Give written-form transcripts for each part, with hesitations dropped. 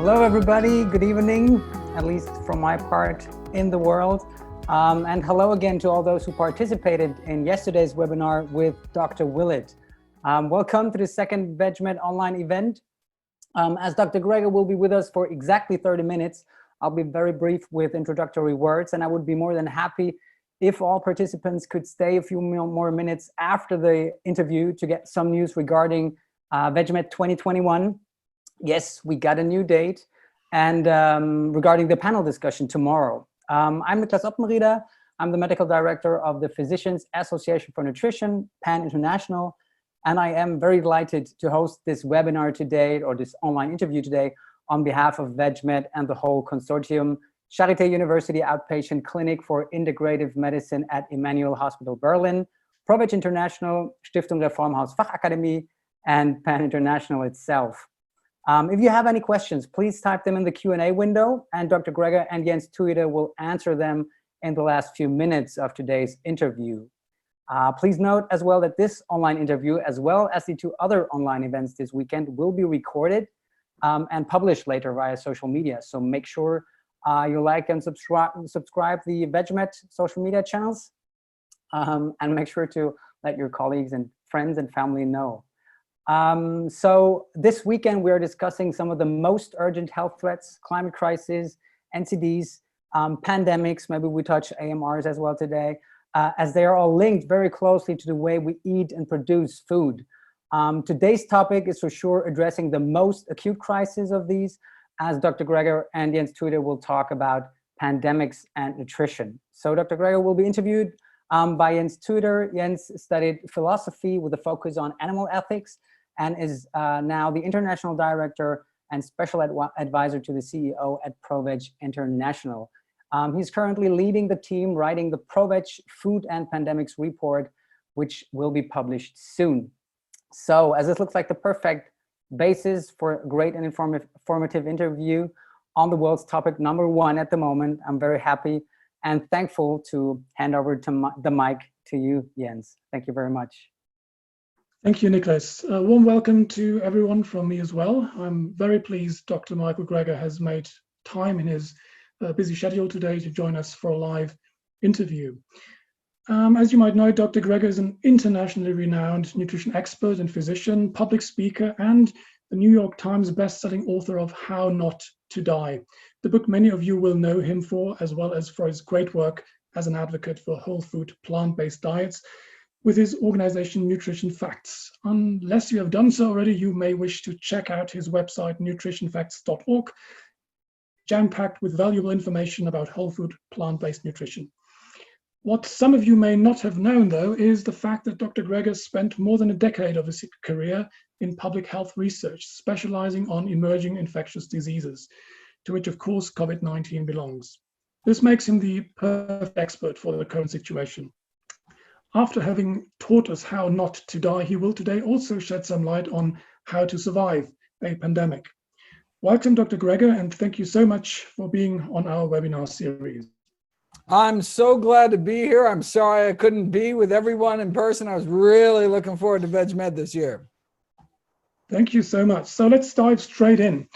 Hello, everybody. Good evening, at least from my part in the world. And hello again to all those who participated in yesterday's webinar with Dr. Willett. Welcome to the second VegMed online event. As Dr. Greger will be with us for exactly 30 minutes, I'll be very brief with introductory words, and I would be more than happy if all participants could stay a few more minutes after the interview to get some news regarding VegMed 2021. Yes, we got a new date, and regarding the panel discussion tomorrow. I'm Niklas Oppenrieder. I'm the medical director of the Physicians Association for Nutrition, PAN International, and I am very delighted to host this webinar today, or this online interview today, on behalf of VegMed and the whole consortium, Charité University Outpatient Clinic for Integrative Medicine at Emmanuel Hospital Berlin, ProVeg International, Stiftung Reformhaus Fachakademie, and PAN International itself. If you have any questions, please type them in the Q&A window, and Dr. Greger and Jens Tuider will answer them in the last few minutes of today's interview. Please note as well that this online interview, as well as the two other online events this weekend, will be recorded and published later via social media. So make sure you like and subscribe the VegMed social media channels, and make sure to let your colleagues and friends and family know. So this weekend, we are discussing some of the most urgent health threats: climate crisis, NCDs, pandemics. Maybe we touch AMRs as well today, as they are all linked very closely to the way we eat and produce food. Today's topic is for sure addressing the most acute crisis of these, as Dr. Greger and Jens Tuider will talk about pandemics and nutrition. So Dr. Greger will be interviewed by Jens Tuider. Jens studied philosophy with a focus on animal ethics, and is now the international director and special advisor to the CEO at ProVeg International. He's currently leading the team writing the ProVeg Food and Pandemics Report, which will be published soon. So as this looks like the perfect basis for a great and informative interview on the world's topic number one at the moment, I'm very happy and thankful to hand over to the mic to you, Jens. Thank you very much. Thank you, Niklas. A warm welcome to everyone from me as well. I'm very pleased Dr. Michael Greger has made time in his busy schedule today to join us for a live interview. As you might know, Dr. Greger is an internationally renowned nutrition expert and physician, public speaker, and the New York Times best-selling author of How Not to Die, the book many of you will know him for, as well as for his great work as an advocate for whole food, plant-based diets, with his organization Nutrition Facts. Unless you have done so already, you may wish to check out his website, nutritionfacts.org, jam-packed with valuable information about whole food, plant-based nutrition. What some of you may not have known, though, is the fact that Dr. Greger spent more than a decade of his career in public health research, specializing on emerging infectious diseases, to which, of course, COVID-19 belongs. This makes him the perfect expert for the current situation. After having taught us how not to die, he will today also shed some light on how to survive a pandemic. Welcome, Dr. Greger, and thank you so much for being on our webinar series. I'm so glad to be here. I'm sorry I couldn't be with everyone in person. I was really looking forward to VegMed this year. Thank you so much. So let's dive straight in.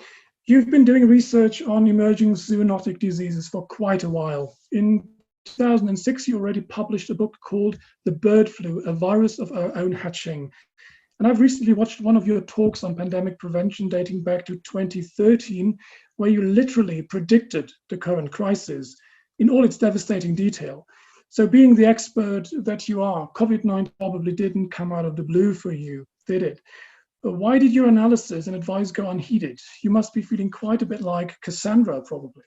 You've been doing research on emerging zoonotic diseases for quite a while. In 2006, you already published a book called The Bird Flu, A Virus of Our Own Hatching. And I've recently watched one of your talks on pandemic prevention dating back to 2013, where you literally predicted the current crisis in all its devastating detail. So being the expert that you are, COVID-19 probably didn't come out of the blue for you, did it? But why did your analysis and advice go unheeded? You must be feeling quite a bit like Cassandra, probably.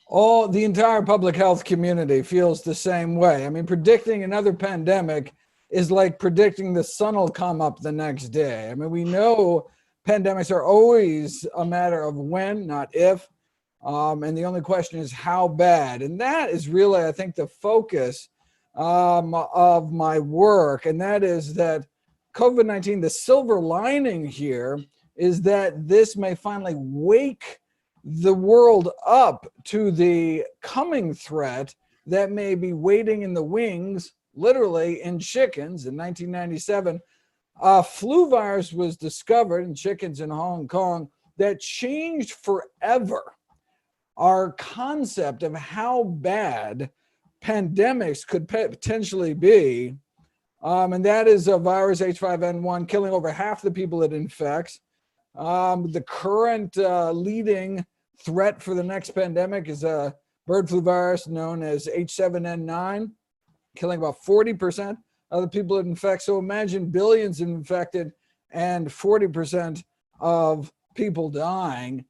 The entire public health community feels the same way. I mean, predicting another pandemic is like predicting the sun will come up the next day. I mean, we know pandemics are always a matter of when, not if. And the only question is how bad. And that is really, I think, the focus of my work. And that is that COVID-19, the silver lining here is that this may finally wake the world up to the coming threat that may be waiting in the wings, literally in chickens. In 1997, flu virus was discovered in chickens in Hong Kong that changed forever our concept of how bad pandemics could potentially be. And that is a virus H5N1 killing over half the people it infects. The current leading threat for the next pandemic is a bird flu virus known as H7N9, killing about 40% of the people it infects. So imagine billions infected and 40% of people dying.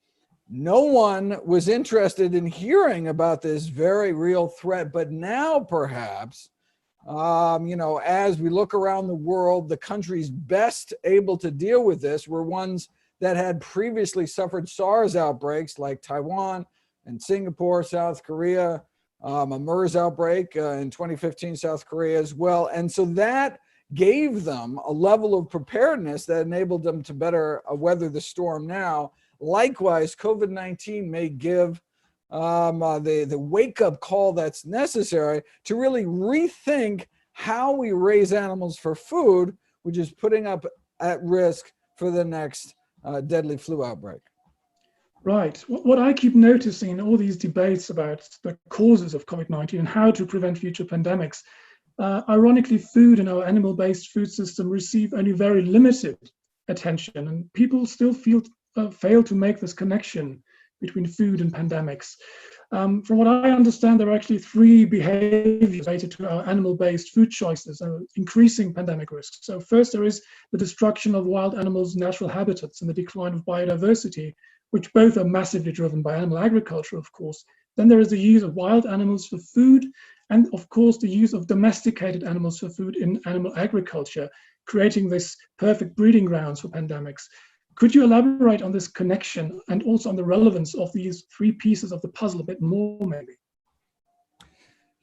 No one was interested in hearing about this very real threat, but now perhaps, as we look around the world, the countries best able to deal with this were ones that had previously suffered SARS outbreaks like Taiwan and Singapore, South Korea, a MERS outbreak in 2015, South Korea as well. And so that gave them a level of preparedness that enabled them to better weather the storm now. Likewise, COVID-19 may give the wake-up call that's necessary to really rethink how we raise animals for food, which is putting up at risk for the next deadly flu outbreak. Right. What I keep noticing in all these debates about the causes of COVID-19 and how to prevent future pandemics, ironically, food and our animal-based food system receive only very limited attention, and people still fail to make this connection between food and pandemics. From what I understand, there are actually three behaviors related to our animal-based food choices increasing pandemic risks. So first, there is the destruction of wild animals' natural habitats and the decline of biodiversity, which both are massively driven by animal agriculture, of course. Then there is the use of wild animals for food, and of course, the use of domesticated animals for food in animal agriculture, creating this perfect breeding grounds for pandemics. Could you elaborate on this connection and also on the relevance of these three pieces of the puzzle a bit more, maybe?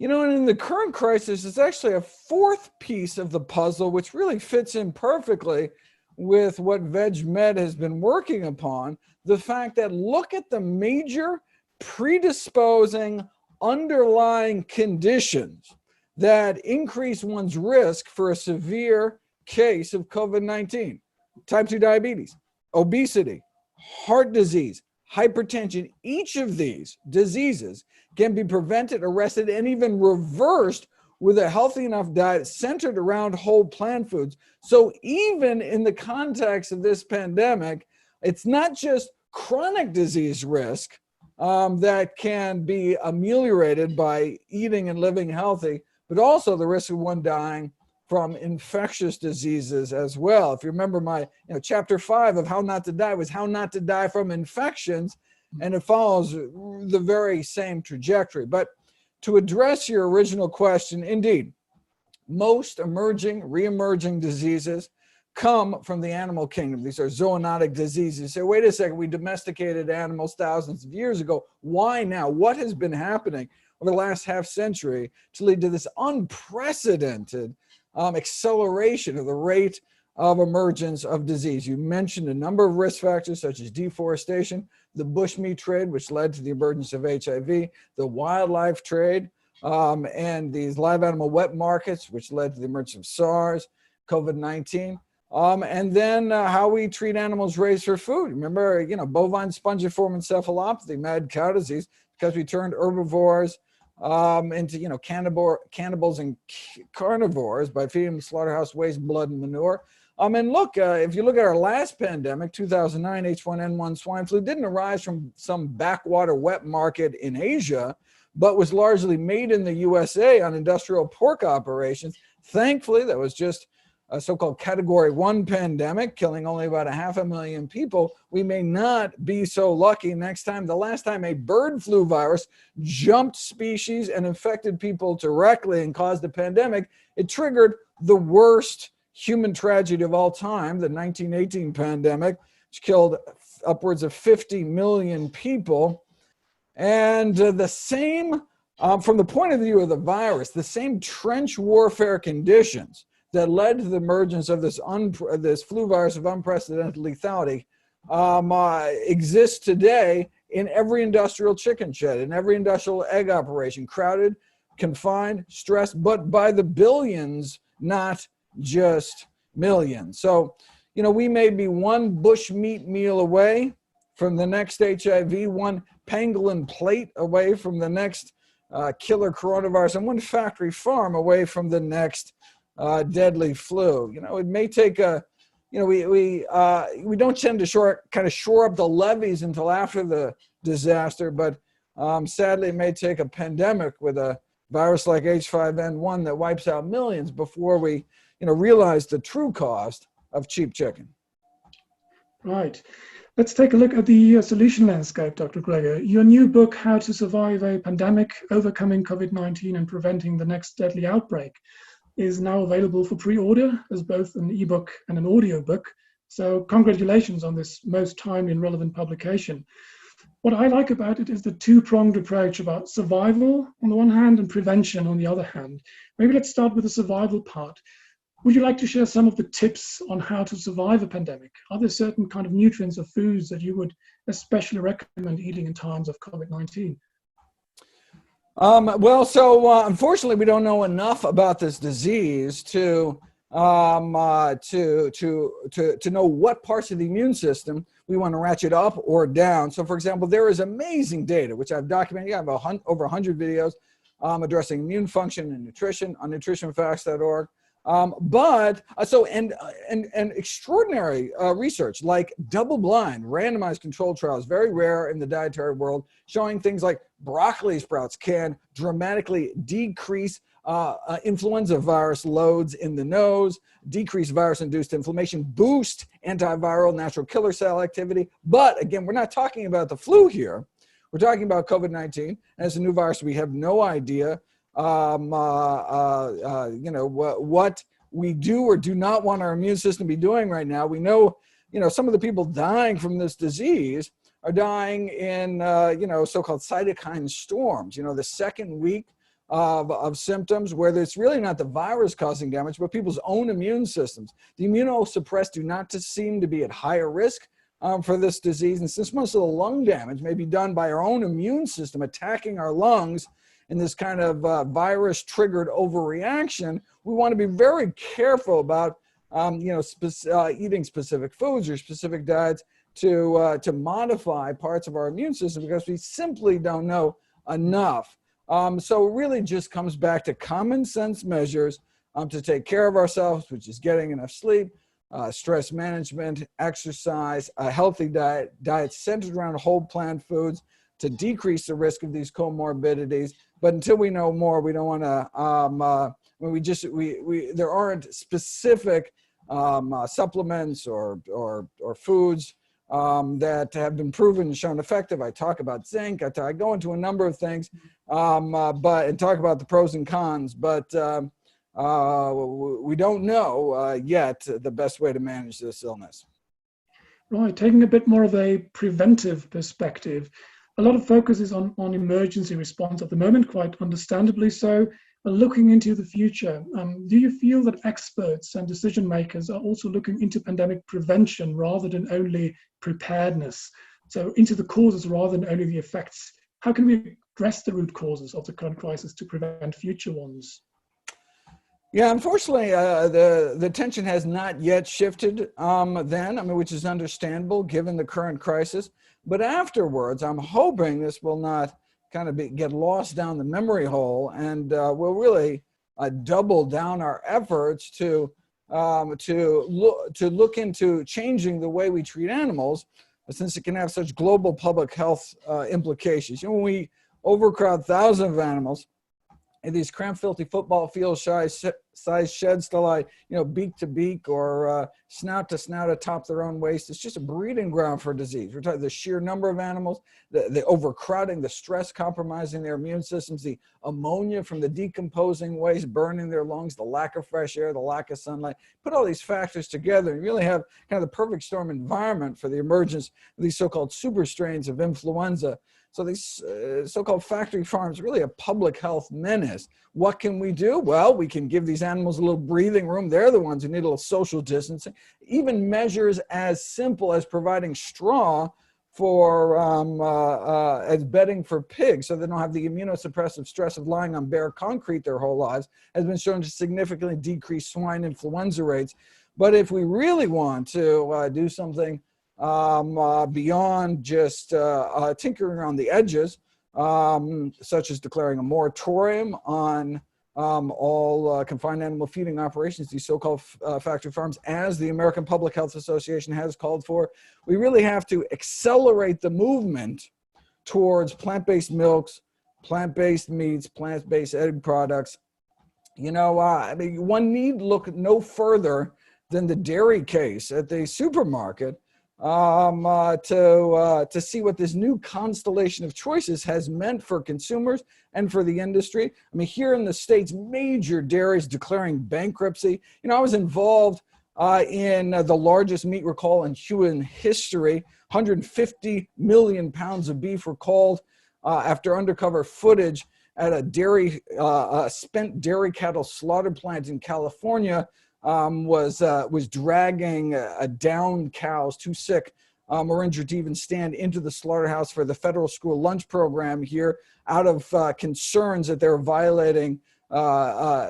And in the current crisis, it's actually a fourth piece of the puzzle, which really fits in perfectly with what VegMed has been working upon. The fact that look at the major predisposing underlying conditions that increase one's risk for a severe case of COVID-19. Type 2 diabetes, obesity, heart disease, hypertension. Each of these diseases can be prevented, arrested, and even reversed with a healthy enough diet centered around whole plant foods. So even in the context of this pandemic, it's not just chronic disease risk that can be ameliorated by eating and living healthy, but also the risk of one dying from infectious diseases as well. If you remember my chapter 5 of How Not to Die was how not to die from infections, and it follows the very same trajectory. But to address your original question, indeed, most re-emerging diseases come from the animal kingdom. These are zoonotic diseases. You say, wait a second, we domesticated animals thousands of years ago. Why now? What has been happening over the last half century to lead to this unprecedented acceleration of the rate of emergence of disease? You mentioned a number of risk factors such as deforestation, the bushmeat trade, which led to the emergence of HIV, the wildlife trade, and these live animal wet markets, which led to the emergence of SARS, COVID-19. And then how we treat animals raised for food. Remember, bovine spongiform encephalopathy, mad cow disease, because we turned herbivores into, cannibals and carnivores by feeding them slaughterhouse waste, blood, and manure. And look, if you look at our last pandemic, 2009 H1N1 swine flu didn't arise from some backwater wet market in Asia, but was largely made in the USA on industrial pork operations. Thankfully, that was just a so-called category 1 pandemic, killing only about 500,000 people. We may not be so lucky next time. The last time a bird flu virus jumped species and infected people directly and caused a pandemic, it triggered the worst human tragedy of all time, the 1918 pandemic, which killed upwards of 50 million people. And the same, from the point of view of the virus, the same trench warfare conditions that led to the emergence of this flu virus of unprecedented lethality exists today in every industrial chicken shed, in every industrial egg operation, crowded, confined, stressed, but by the billions, not just millions. So, we may be one bush meat meal away from the next HIV, one pangolin plate away from the next killer coronavirus, and one factory farm away from the next deadly flu. You know, it may take a, you know, we don't tend to shore up the levees until after the disaster, but sadly it may take a pandemic with a virus like H5N1 that wipes out millions before we, you know, realize the true cost of cheap chicken. Right. Let's take a look at the solution landscape, Dr. Greger. Your new book, How to Survive a Pandemic, Overcoming COVID-19 and Preventing the Next Deadly Outbreak, is now available for pre-order as both an ebook and an audiobook. So congratulations on this most timely and relevant publication. What I like about it is the two-pronged approach about survival on the one hand and prevention on the other hand. Maybe let's start with the survival part. Would you like to share some of the tips on how to survive a pandemic? Are there certain kind of nutrients or foods that you would especially recommend eating in times of COVID-19? Unfortunately, we don't know enough about this disease to know what parts of the immune system we want to ratchet up or down. So, for example, there is amazing data, which I've documented. I have over 100 videos addressing immune function and nutrition on nutritionfacts.org. And extraordinary research, like double-blind, randomized controlled trials, very rare in the dietary world, showing things like broccoli sprouts can dramatically decrease influenza virus loads in the nose, decrease virus-induced inflammation, boost antiviral natural killer cell activity. But again, we're not talking about the flu here. We're talking about COVID-19, and it's a new virus. We have no idea what we do or do not want our immune system to be doing right now. We know, some of the people dying from this disease are dying in, so-called cytokine storms. The second week of symptoms where it's really not the virus causing damage, but people's own immune systems. The immunosuppressed do not seem to be at higher risk for this disease. And since most of the lung damage may be done by our own immune system attacking our lungs, in this kind of virus-triggered overreaction, we want to be very careful about, eating specific foods or specific diets to modify parts of our immune system because we simply don't know enough. So it really just comes back to common sense measures to take care of ourselves, which is getting enough sleep, stress management, exercise, a healthy diet centered around whole plant foods to decrease the risk of these comorbidities. But until we know more, we don't want to, there aren't specific supplements or foods that have been proven and shown effective. I talk about zinc, I go into a number of things, and talk about the pros and cons, but we don't know yet the best way to manage this illness. Right, taking a bit more of a preventive perspective, a lot of focus is on emergency response at the moment, quite understandably so. But looking into the future, do you feel that experts and decision makers are also looking into pandemic prevention rather than only preparedness? So into the causes rather than only the effects. How can we address the root causes of the current crisis to prevent future ones? Yeah, unfortunately, the attention has not yet shifted which is understandable given the current crisis. But afterwards, I'm hoping this will not kind of get lost down the memory hole, and we'll really double down our efforts to look into changing the way we treat animals, since it can have such global public health implications. When we overcrowd thousands of animals in these cramped, filthy football field size sheds to lie, beak to beak or snout to snout atop their own waste, it's just a breeding ground for disease. We're talking the sheer number of animals, the overcrowding, the stress compromising their immune systems, the ammonia from the decomposing waste burning their lungs, the lack of fresh air, the lack of sunlight. Put all these factors together and you really have kind of the perfect storm environment for the emergence of these so-called super strains of influenza. So these so-called factory farms are really a public health menace. What can we do? Well, we can give these animals a little breathing room. They're the ones who need a little social distancing. Even measures as simple as providing straw for as bedding for pigs so they don't have the immunosuppressive stress of lying on bare concrete their whole lives has been shown to significantly decrease swine influenza rates. But if we really want to do something beyond just tinkering around the edges, such as declaring a moratorium on all confined animal feeding operations, these so-called factory farms, as the American Public Health Association has called for. We really have to accelerate the movement towards plant-based milks, plant-based meats, plant-based egg products. You know, I mean, one need look no further than the dairy case at the supermarket to see what this new constellation of choices has meant for consumers and for the industry. I mean, here in the States, major dairies declaring bankruptcy. You know, I was involved in the largest meat recall in human history. 150 million pounds of beef recalled after undercover footage at a dairy, spent dairy cattle slaughter plant in California was dragging downed cows, too sick or injured to even stand, into the slaughterhouse for the federal school lunch program here, out of concerns that they were violating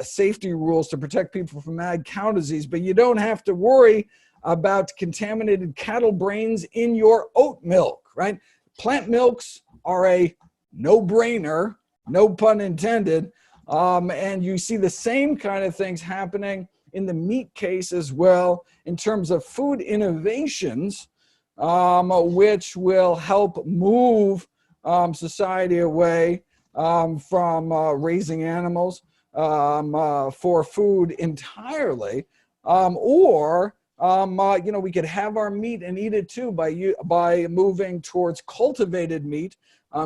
safety rules to protect people from mad cow disease. But you don't have to worry about contaminated cattle brains in your oat milk, right? Plant milks are a no-brainer, no pun intended, and you see the same kind of things happening in the meat case as well, in terms of food innovations, which will help move society away from raising animals for entirely, or you know, we could have our meat and eat it too by moving towards cultivated meat,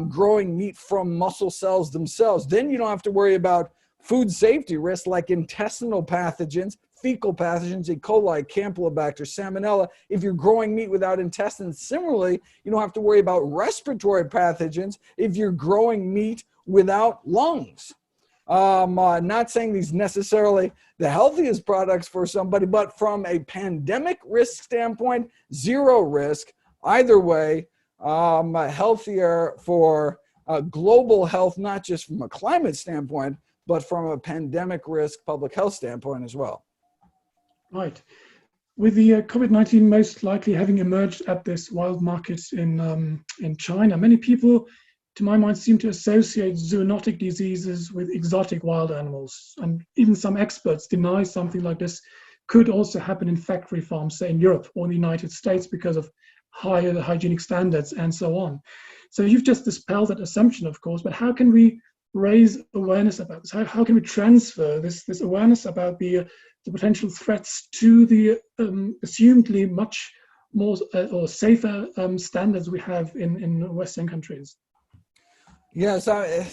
growing meat from muscle cells themselves. Then you don't have to worry about food safety risks like intestinal pathogens, fecal pathogens, E. coli, Campylobacter, Salmonella. If you're growing meat without intestines, similarly, you don't have to worry about respiratory pathogens if you're growing meat without lungs. Not saying these necessarily the healthiest products for somebody, but from a pandemic risk standpoint, zero risk. Either way, healthier for global health, not just from a climate standpoint, but from a pandemic risk public health standpoint as well. Right. With the COVID-19 most likely having emerged at this wild market in China, many people, to my mind, seem to associate zoonotic diseases with exotic wild animals. And even some experts deny something like this could also happen in factory farms, say in Europe or in the United States, because of higher hygienic standards and so on. So you've just dispelled that assumption, of course, but how can we raise awareness about this? How can we transfer this awareness about the potential threats to the assumedly much more or safer standards we have in Western countries? Yes,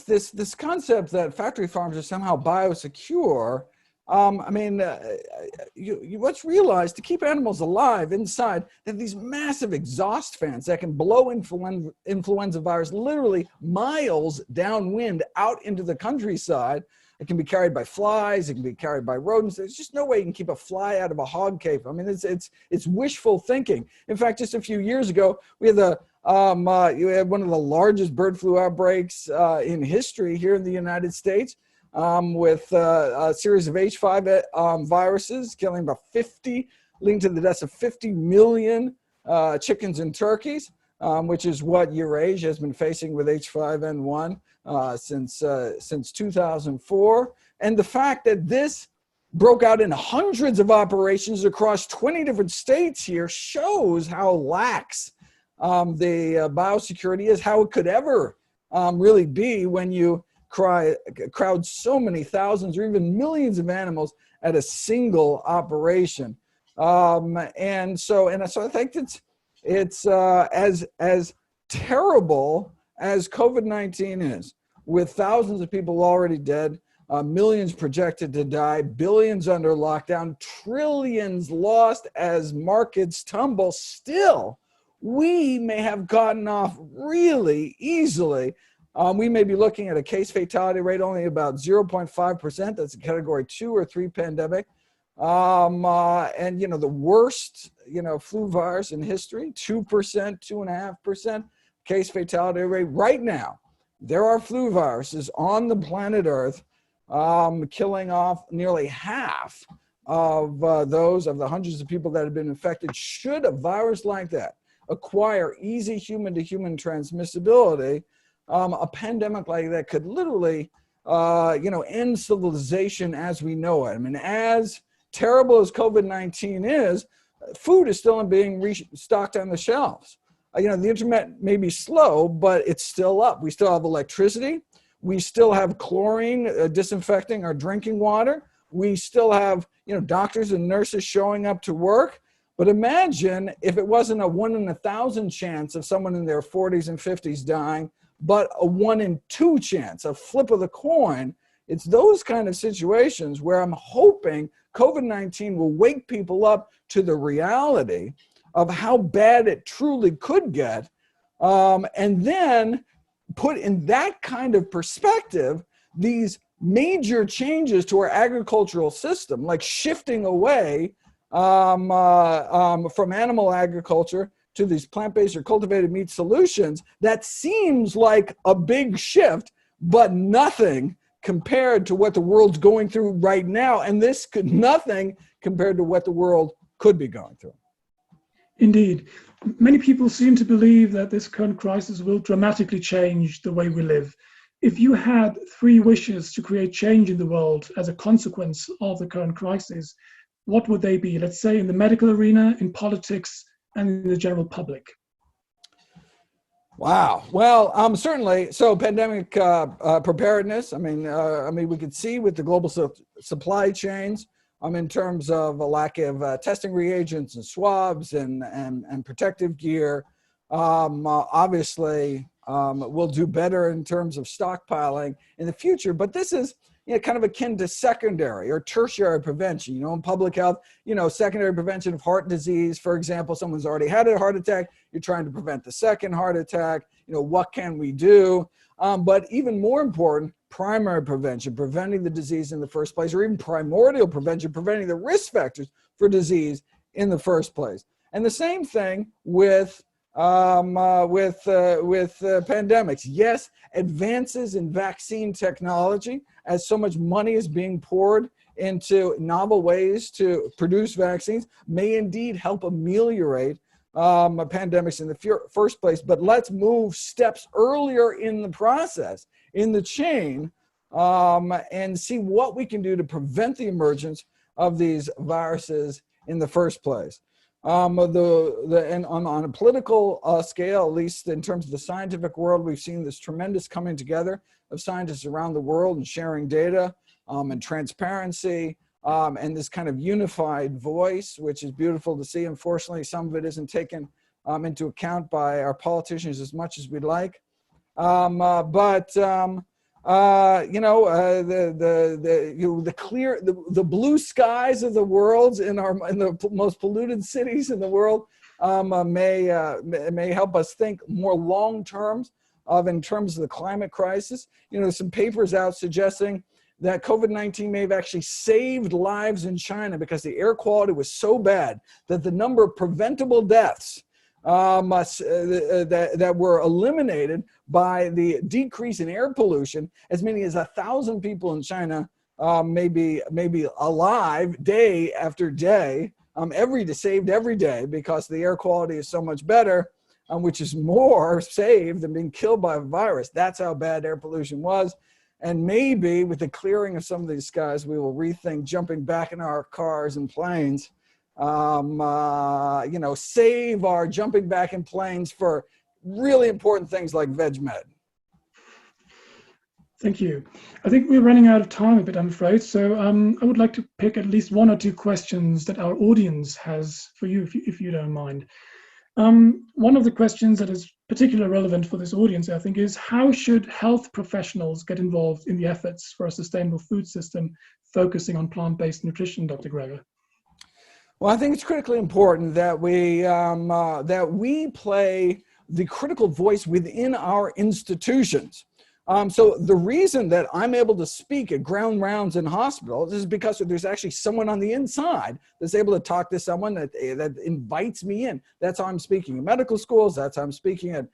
this concept that factory farms are somehow biosecure. I mean, let's realize, to keep animals alive inside, they have these massive exhaust fans that can blow influenza virus literally miles downwind out into the countryside. It can be carried by flies. It can be carried by rodents. There's just no way you can keep a fly out of a hog cave. I mean, it's wishful thinking. In fact, just a few years ago, we had you had one of the largest bird flu outbreaks in history here in the United States, with a series of H5 viruses killing about 50, leading to the deaths of 50 million chickens and turkeys, which is what Eurasia has been facing with H5N1 since 2004. And the fact that this broke out in hundreds of operations across 20 different states here shows how lax the biosecurity is, how it could ever really be when you crowd so many thousands or even millions of animals at a single operation. And so I think it's as terrible as COVID-19 is, with thousands of people already dead, millions projected to die, billions under lockdown, trillions lost as markets tumble. Still, we may have gotten off really easily. We may be looking at a case fatality rate only about 0.5%. That's a category 2 or 3 pandemic. And, you know, the worst, flu virus in history, 2%, 2.5% case fatality rate. Right now, there are flu viruses on the planet Earth killing off nearly half of those of the hundreds of people that have been infected. Should a virus like that acquire easy human-to-human transmissibility, a pandemic like that could literally, end civilization as we know it. I mean, as terrible as COVID-19 is, food is still being restocked on the shelves. The internet may be slow, but it's still up. We still have electricity. We still have chlorine disinfecting our drinking water. We still have, doctors and nurses showing up to work. But imagine if it wasn't a 1 in 1,000 chance of someone in their 40s and 50s dying, but a 1 in 2 chance, a flip of the coin. It's those kind of situations where I'm hoping COVID-19 will wake people up to the reality of how bad it truly could get, and then put in that kind of perspective these major changes to our agricultural system, like shifting away from animal agriculture to these plant-based or cultivated meat solutions. That seems like a big shift, but nothing compared to what the world's going through right now. And this could nothing compared to what the world could be going through. Indeed. Many people seem to believe that this current crisis will dramatically change the way we live. If you had 3 wishes to create change in the world as a consequence of the current crisis, what would they be? Let's say in the medical arena, in politics, and in the general public. Wow. Well, certainly. So, pandemic preparedness. I mean, we could see with the global supply chains, in terms of a lack of testing reagents and swabs and protective gear. Obviously, we'll do better in terms of stockpiling in the future. But this is kind of akin to secondary or tertiary prevention. In public health, secondary prevention of heart disease, for example. Someone's already had a heart attack. You're trying to prevent the second heart attack. What can we do? But even more important, primary prevention, preventing the disease in the first place, or even primordial prevention, preventing the risk factors for disease in the first place. And the same thing with pandemics. Yes, advances in vaccine technology, as so much money is being poured into novel ways to produce vaccines, may indeed help ameliorate pandemics in the first place. But let's move steps earlier in the process, in the chain, and see what we can do to prevent the emergence of these viruses in the first place. And on a political scale, at least in terms of the scientific world, we've seen this tremendous coming together of scientists around the world and sharing data and transparency and this kind of unified voice, which is beautiful to see. Unfortunately, some of it isn't taken into account by our politicians as much as we'd like. The blue skies of the world in the most polluted cities in the world may help us think more long terms in terms of the climate crisis. There's some papers out suggesting that COVID-19 may have actually saved lives in China because the air quality was so bad that the number of preventable deaths that were eliminated by the decrease in air pollution, as many as 1,000 people in China may be alive day after day, saved every day, because the air quality is so much better, which is more saved than being killed by a virus. That's how bad air pollution was. And maybe with the clearing of some of these skies, we will rethink jumping back in our cars and planes, save our jumping back in planes for really important things like VegMed. Thank you. I think we're running out of time a bit, I'm afraid. So I would like to pick at least 1 or 2 questions that our audience has for you, if you don't mind. One of the questions that is particularly relevant for this audience, I think, is how should health professionals get involved in the efforts for a sustainable food system focusing on plant-based nutrition, Dr. Greger? Well, I think it's critically important that we play the critical voice within our institutions. So the reason that I'm able to speak at ground rounds in hospitals is because there's actually someone on the inside that's able to talk to someone that invites me in. That's how I'm speaking in medical schools. That's how I'm speaking at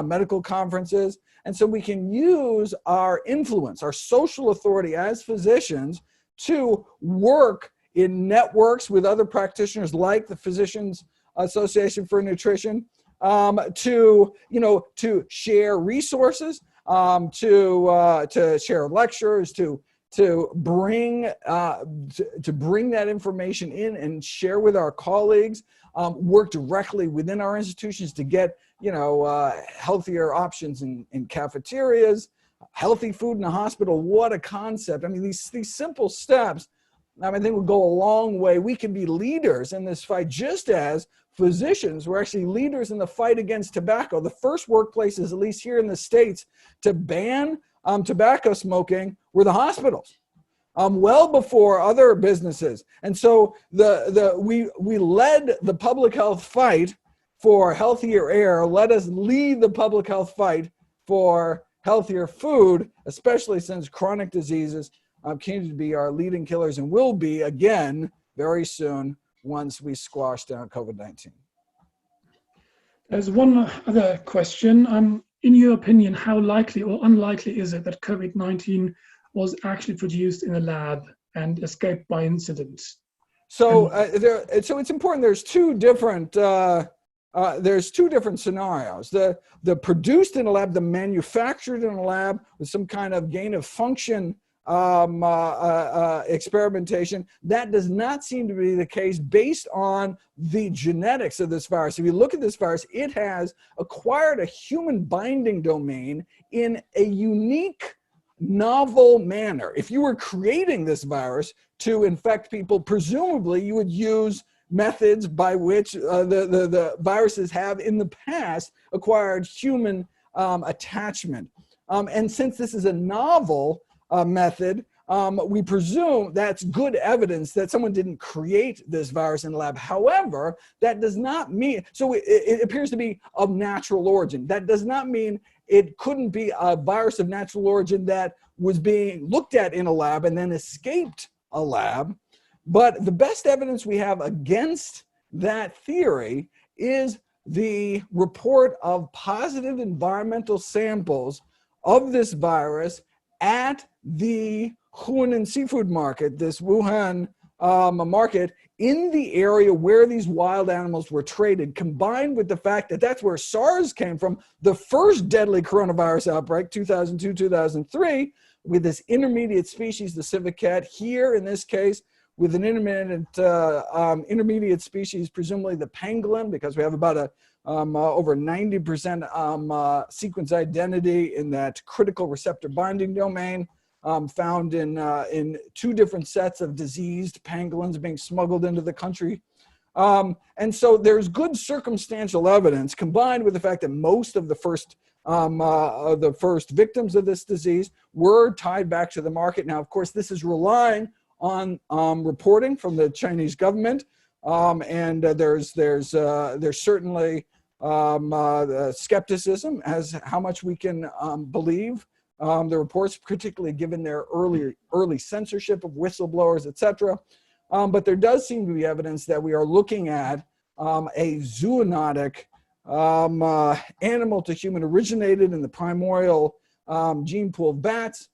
medical conferences. And so we can use our influence, our social authority as physicians, to work in networks with other practitioners like the Physicians Association for Nutrition, to share resources, to share lectures, to bring that information in and share with our colleagues, work directly within our institutions to get healthier options in cafeterias, healthy food in the hospital. What a concept. I mean, these simple steps, I think will go a long way. We can be leaders in this fight, just as physicians were actually leaders in the fight against tobacco. The first workplaces, at least here in the States, to ban tobacco smoking were the hospitals, well before other businesses. And so we led the public health fight for healthier air. Let us lead the public health fight for healthier food, especially since chronic diseases continue to be our leading killers and will be again very soon once we squash down COVID-19. There's one other question. In your opinion, how likely or unlikely is it that COVID-19 was actually produced in a lab and escaped by incident? So it's important. There's two different scenarios. The produced in a lab, the manufactured in a lab with some kind of gain of function experimentation. That does not seem to be the case based on the genetics of this virus. If you look at this virus, it has acquired a human binding domain in a unique, novel manner. If you were creating this virus to infect people, presumably you would use methods by which the viruses have in the past acquired human attachment. And since this is a novel method, we presume that's good evidence that someone didn't create this virus in the lab. However, that does not mean, so it appears to be of natural origin. That does not mean it couldn't be a virus of natural origin that was being looked at in a lab and then escaped a lab. But the best evidence we have against that theory is the report of positive environmental samples of this virus at the Hunan seafood market, this Wuhan market, in the area where these wild animals were traded, combined with the fact that that's where SARS came from, the first deadly coronavirus outbreak, 2002, 2003, with this intermediate species, the civet cat, here in this case, with an intermediate species, presumably the pangolin, because we have about over 90% sequence identity in that critical receptor binding domain, found in two different sets of diseased pangolins being smuggled into the country. And so there's good circumstantial evidence, combined with the fact that most of the first victims of this disease were tied back to the market. Now, of course, this is relying on reporting from the Chinese government, and there's certainly skepticism as how much we can believe the reports, particularly given their early censorship of whistleblowers, etc. But there does seem to be evidence that we are looking at a zoonotic animal to human, originated in the primordial gene pool of bats,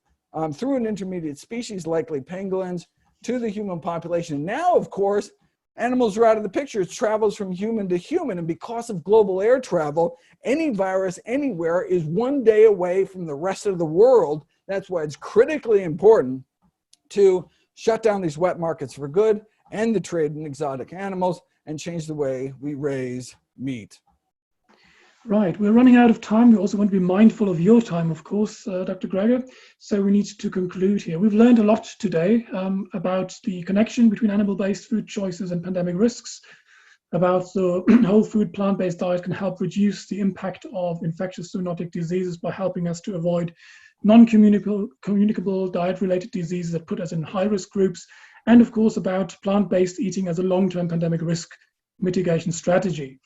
through an intermediate species, likely pangolins, to the human population. Now, of course, animals are out of the picture. It travels from human to human. And because of global air travel, any virus anywhere is one day away from the rest of the world. That's why it's critically important to shut down these wet markets for good, end the trade in exotic animals, and change the way we raise meat. Right, we're running out of time. We also want to be mindful of your time, of course, Dr. Greger. So we need to conclude here. We've learned a lot today about the connection between animal-based food choices and pandemic risks, about the whole food plant-based diet can help reduce the impact of infectious zoonotic diseases by helping us to avoid non-communicable diet-related diseases that put us in high-risk groups, and of course about plant-based eating as a long-term pandemic risk mitigation strategy.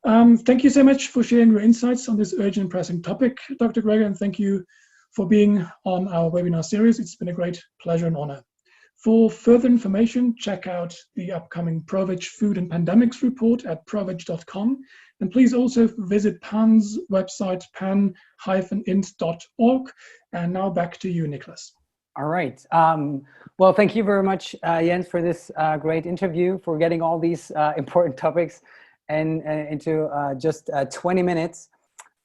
Thank you so much for sharing your insights on this urgent and pressing topic, Dr. Greger, and thank you for being on our webinar series. It's been a great pleasure and honor. For further information, check out the upcoming ProVeg Food and Pandemics report at proveg.com. And please also visit PAN's website, pan-int.org. And now back to you, Nicholas. All right. Well, thank you very much, Jens, for this great interview, for getting all these important topics into just 20 minutes.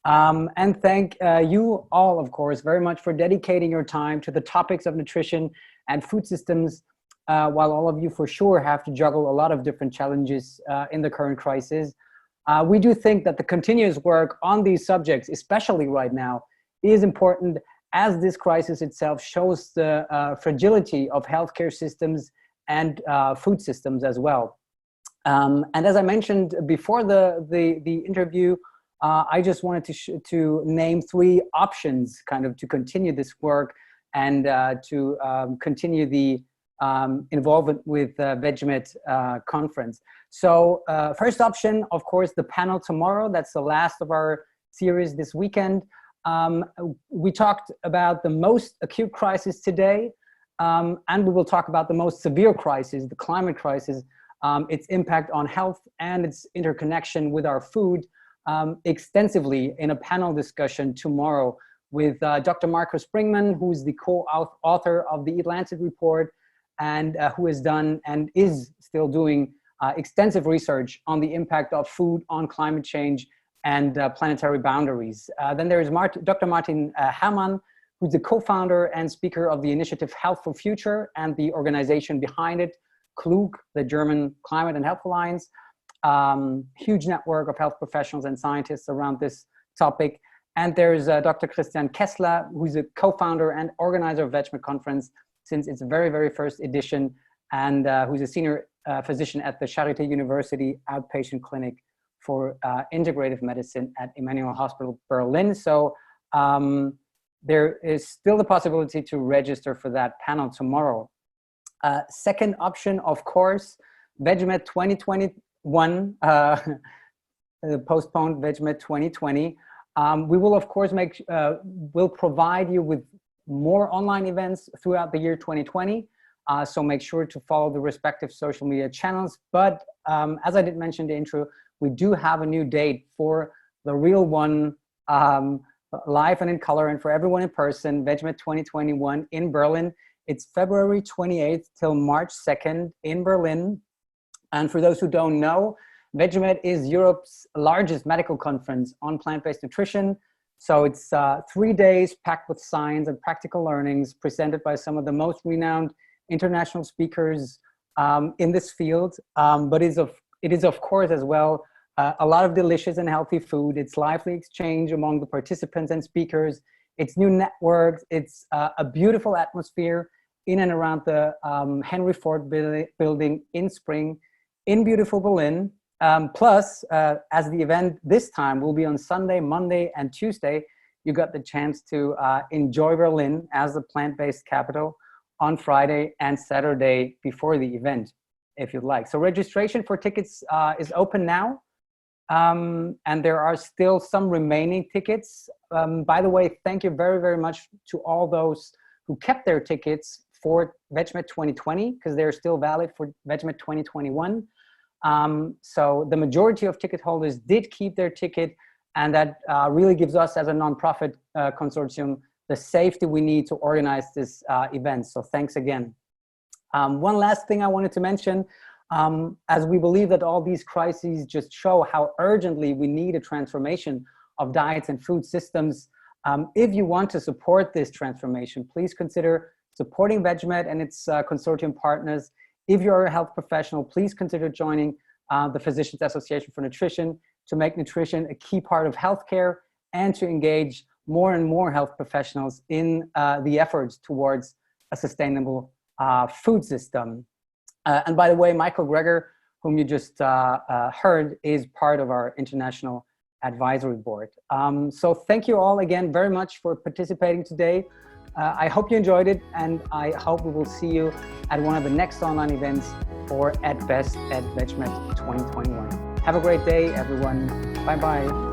And thank you all, of course, very much for dedicating your time to the topics of nutrition and food systems, while all of you for sure have to juggle a lot of different challenges in the current crisis. We do think that the continuous work on these subjects, especially right now, is important, as this crisis itself shows the fragility of healthcare systems and food systems as well. And as I mentioned before the interview, I just wanted to name 3 options kind of to continue this work and to continue the involvement with VegMed conference. So first option, of course, the panel tomorrow. That's the last of our series this weekend. We talked about the most acute crisis today, and we will talk about the most severe crisis, the climate crisis, its impact on health and its interconnection with our food, extensively in a panel discussion tomorrow with Dr. Marco Springmann, who's the co-author of the Atlantic Report, and who has done and is still doing extensive research on the impact of food on climate change and planetary boundaries. Then there is Dr. Martin Herrmann, who's the co-founder and speaker of the initiative Health for Future and the organization behind it, KLUG, the German Climate and Health Alliance. Huge network of health professionals and scientists around this topic. And there's Dr. Christian Kessler, who's a co-founder and organizer of VegMed Conference since its very, very first edition, and who's a senior physician at the Charité University Outpatient Clinic for Integrative Medicine at Emmanuel Hospital Berlin. So there is still the possibility to register for that panel tomorrow. Second option, of course, VegMed 2021, postponed VegMed 2020. We will, of course, we'll provide you with more online events throughout the year 2020. So make sure to follow the respective social media channels. But as I did mention in the intro, we do have a new date for the real one, live and in color, and for everyone in person, VegMed 2021 in Berlin. It's February 28th till March 2nd in Berlin. And for those who don't know, VegMed is Europe's largest medical conference on plant-based nutrition. So it's 3 days packed with science and practical learnings presented by some of the most renowned international speakers in this field. But it is of course as well a lot of delicious and healthy food. It's lively exchange among the participants and speakers. It's new networks. It's a beautiful atmosphere in and around the Henry Ford building in spring in beautiful Berlin. Plus, as the event this time will be on Sunday, Monday, and Tuesday, you got the chance to enjoy Berlin as the plant-based capital on Friday and Saturday before the event, if you'd like. So registration for tickets is open now, and there are still some remaining tickets. By the way, thank you very, very much to all those who kept their tickets for VegMed 2020, because they're still valid for VegMed 2021. So the majority of ticket holders did keep their ticket, and that really gives us as a nonprofit consortium the safety we need to organize this event. So thanks again. One last thing I wanted to mention, as we believe that all these crises just show how urgently we need a transformation of diets and food systems. If you want to support this transformation, please consider supporting VegMed and its consortium partners. If you're a health professional, please consider joining the Physicians Association for Nutrition to make nutrition a key part of healthcare and to engage more and more health professionals in the efforts towards a sustainable food system. And by the way, Michael Greger, whom you just heard, is part of our international advisory board. So thank you all again very much for participating today. I hope you enjoyed it, and I hope we will see you at one of the next online events, or at best at VegMed 2021. Have a great day, everyone. Bye-bye.